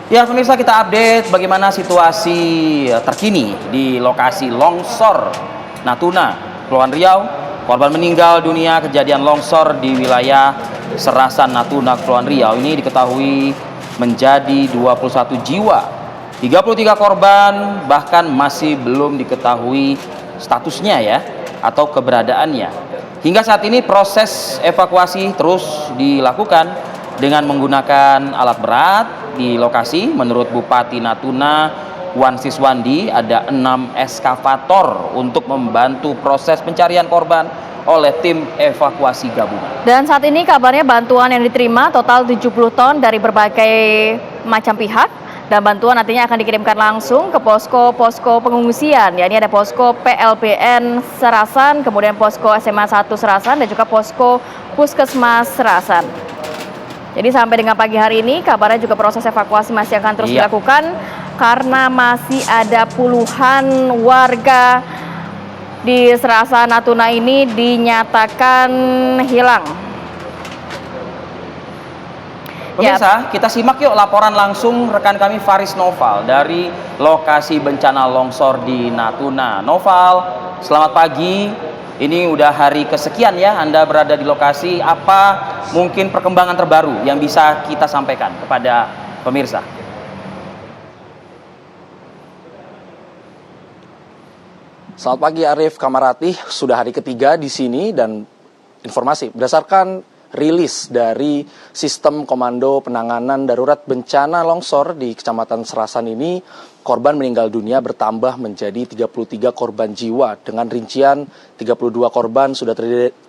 Ya, pemirsa, kita update bagaimana situasi terkini di lokasi longsor Natuna, Kepulauan Riau. Korban meninggal dunia kejadian longsor di wilayah Serasan Natuna, Kepulauan Riau ini diketahui menjadi 21 jiwa. 33 korban bahkan masih belum diketahui statusnya ya atau keberadaannya. Hingga saat ini proses evakuasi terus dilakukan dengan menggunakan alat berat di lokasi. Menurut Bupati Natuna Wan Siswandi, ada 6 eskavator untuk membantu proses pencarian korban oleh tim evakuasi gabungan. Dan saat ini kabarnya bantuan yang diterima total 70 ton dari berbagai macam pihak. Dan bantuan nantinya akan dikirimkan langsung ke posko-posko pengungsian. Ya, ini ada posko PLBN Serasan, kemudian posko SMA 1 Serasan, dan juga posko Puskesmas Serasan. Jadi sampai dengan pagi hari ini kabarnya juga proses evakuasi masih akan terus dilakukan karena masih ada puluhan warga di Serasan Natuna ini dinyatakan hilang. Pemirsa, kita simak yuk laporan langsung rekan kami Faris Noval dari lokasi bencana longsor di Natuna. Noval, selamat pagi. Ini udah hari kesekian ya Anda berada di lokasi. Apa mungkin perkembangan terbaru yang bisa kita sampaikan kepada pemirsa? Selamat pagi Arif Kamarati, sudah hari ketiga di sini dan informasi berdasarkan rilis dari Sistem Komando Penanganan Darurat Bencana Longsor di Kecamatan Serasan ini, korban meninggal dunia bertambah menjadi 33 korban jiwa dengan rincian 32 korban sudah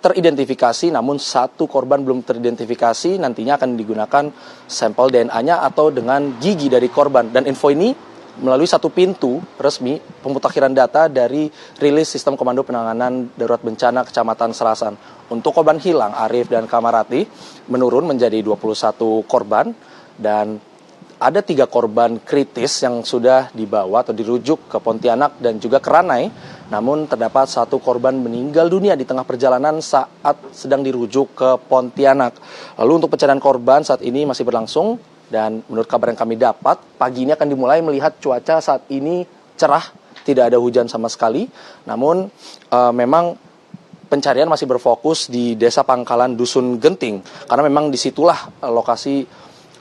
teridentifikasi, namun 1 korban belum teridentifikasi. Nantinya akan digunakan sampel DNA-nya atau dengan gigi dari korban. Dan info ini melalui satu pintu resmi pemutakhiran data dari rilis Sistem Komando Penanganan Darurat Bencana Kecamatan Serasan. Untuk korban hilang, Arif dan Kamarati, menurun menjadi 21 korban dan ada 3 korban kritis yang sudah dibawa atau dirujuk ke Pontianak dan juga ke Ranai. Namun terdapat 1 korban meninggal dunia di tengah perjalanan saat sedang dirujuk ke Pontianak. Lalu untuk pencarian korban saat ini masih berlangsung. Dan menurut kabar yang kami dapat, pagi ini akan dimulai melihat cuaca saat ini cerah, tidak ada hujan sama sekali. Namun memang pencarian masih berfokus di Desa Pangkalan Dusun Genting, karena memang disitulah lokasi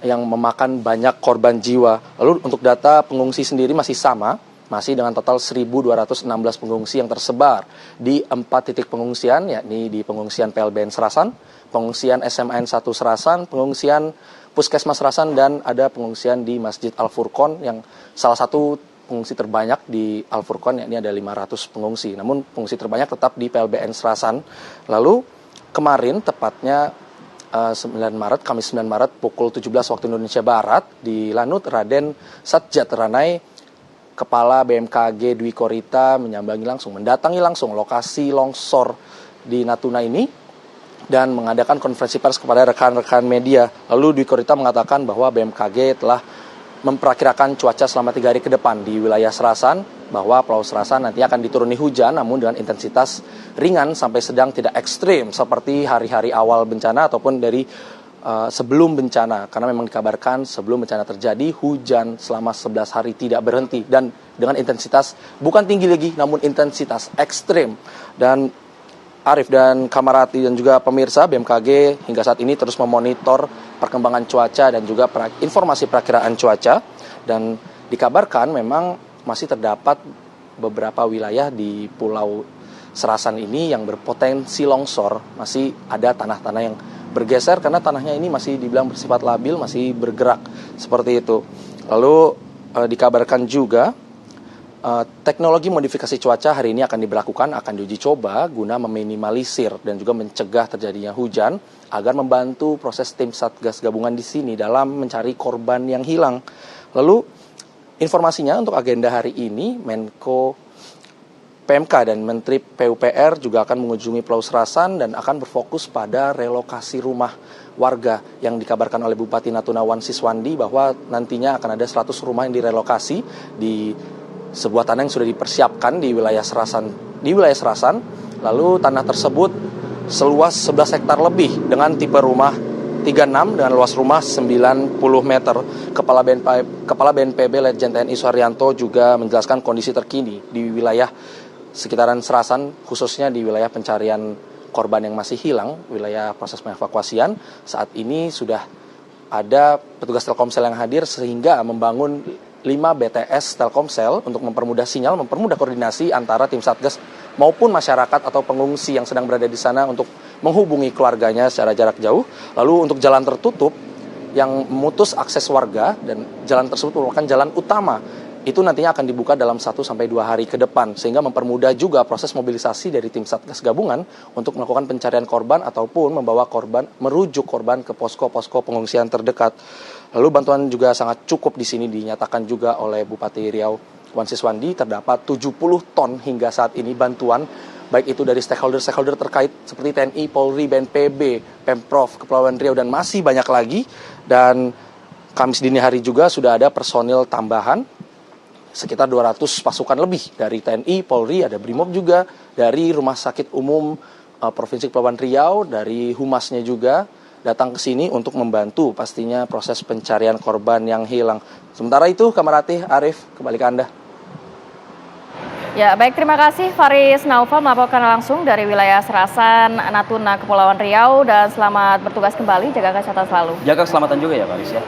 yang memakan banyak korban jiwa. Lalu untuk data pengungsi sendiri masih sama, masih dengan total 1.216 pengungsi yang tersebar di 4 titik pengungsian, yakni di pengungsian PLBN Serasan, pengungsian SMN 1 Serasan, pengungsian Puskesmas Serasan, dan ada pengungsian di Masjid Al-Furqon yang salah satu pengungsi terbanyak di Al-Furqon, yakni ada 500 pengungsi. Namun pengungsi terbanyak tetap di PLBN Serasan. Lalu kemarin tepatnya 9 Maret, Kamis 9 Maret pukul 17 waktu Indonesia Barat di Lanut Raden Satjat Ranai, Kepala BMKG Dwi Korita mendatangi langsung lokasi longsor di Natuna ini dan mengadakan konferensi pers kepada rekan-rekan media. Lalu Dwi Korita mengatakan bahwa BMKG telah memperkirakan cuaca selama 3 hari ke depan di wilayah Serasan, bahwa Pulau Serasan nanti akan dituruni hujan namun dengan intensitas ringan sampai sedang, tidak ekstrim seperti hari-hari awal bencana ataupun dari sebelum bencana, karena memang dikabarkan sebelum bencana terjadi hujan selama 11 hari tidak berhenti dan dengan intensitas bukan tinggi lagi namun intensitas ekstrim. Dan Arif dan Kamarati dan juga pemirsa, BMKG hingga saat ini terus memonitor perkembangan cuaca dan juga informasi perakiraan cuaca, dan dikabarkan memang masih terdapat beberapa wilayah di Pulau Serasan ini yang berpotensi longsor. Masih ada tanah-tanah yang bergeser karena tanahnya ini masih dibilang bersifat labil, masih bergerak seperti itu. Lalu dikabarkan juga teknologi modifikasi cuaca hari ini akan diberlakukan, akan diuji coba guna meminimalisir dan juga mencegah terjadinya hujan agar membantu proses tim Satgas gabungan di sini dalam mencari korban yang hilang. Lalu informasinya untuk agenda hari ini, Menko PMK dan Menteri PUPR juga akan mengunjungi Pulau Serasan dan akan berfokus pada relokasi rumah warga yang dikabarkan oleh Bupati Natuna Wan Siswandi bahwa nantinya akan ada 100 rumah yang direlokasi di sebuah tanah yang sudah dipersiapkan di wilayah Serasan. Lalu tanah tersebut seluas 11 hektar lebih dengan tipe rumah 36 dengan luas rumah 90 meter. Kepala BNPB Letjen TNI Suharyanto juga menjelaskan kondisi terkini di wilayah sekitaran Serasan, khususnya di wilayah pencarian korban yang masih hilang, wilayah proses pengevakuasian. Saat ini sudah ada petugas Telkomsel yang hadir sehingga membangun 5 BTS Telkomsel untuk mempermudah sinyal, mempermudah koordinasi antara tim Satgas maupun masyarakat atau pengungsi yang sedang berada di sana untuk menghubungi keluarganya secara jarak jauh. Lalu untuk jalan tertutup yang memutus akses warga dan jalan tersebut merupakan jalan utama, itu nantinya akan dibuka dalam 1-2 hari ke depan, sehingga mempermudah juga proses mobilisasi dari tim Satgas gabungan untuk melakukan pencarian korban ataupun merujuk korban ke posko-posko pengungsian terdekat. Lalu bantuan juga sangat cukup di sini, dinyatakan juga oleh Bupati Riau Wan Siswandi, terdapat 70 ton hingga saat ini bantuan, baik itu dari stakeholder terkait seperti TNI, Polri, BNPB, Pemprov, Kepulauan Riau, dan masih banyak lagi. Dan Kamis dini hari juga sudah ada personil tambahan, sekitar 200 pasukan lebih dari TNI, Polri, ada Brimob juga, dari Rumah Sakit Umum Provinsi Kepulauan Riau, dari Humasnya juga datang ke sini untuk membantu pastinya proses pencarian korban yang hilang. Sementara itu, Kamarati, Arief, kembali ke Anda. Ya, baik, terima kasih Faris Naufal melaporkan langsung dari wilayah Serasan, Natuna, Kepulauan Riau, dan selamat bertugas kembali, jaga kesehatan selalu. Jaga keselamatan juga ya Faris ya.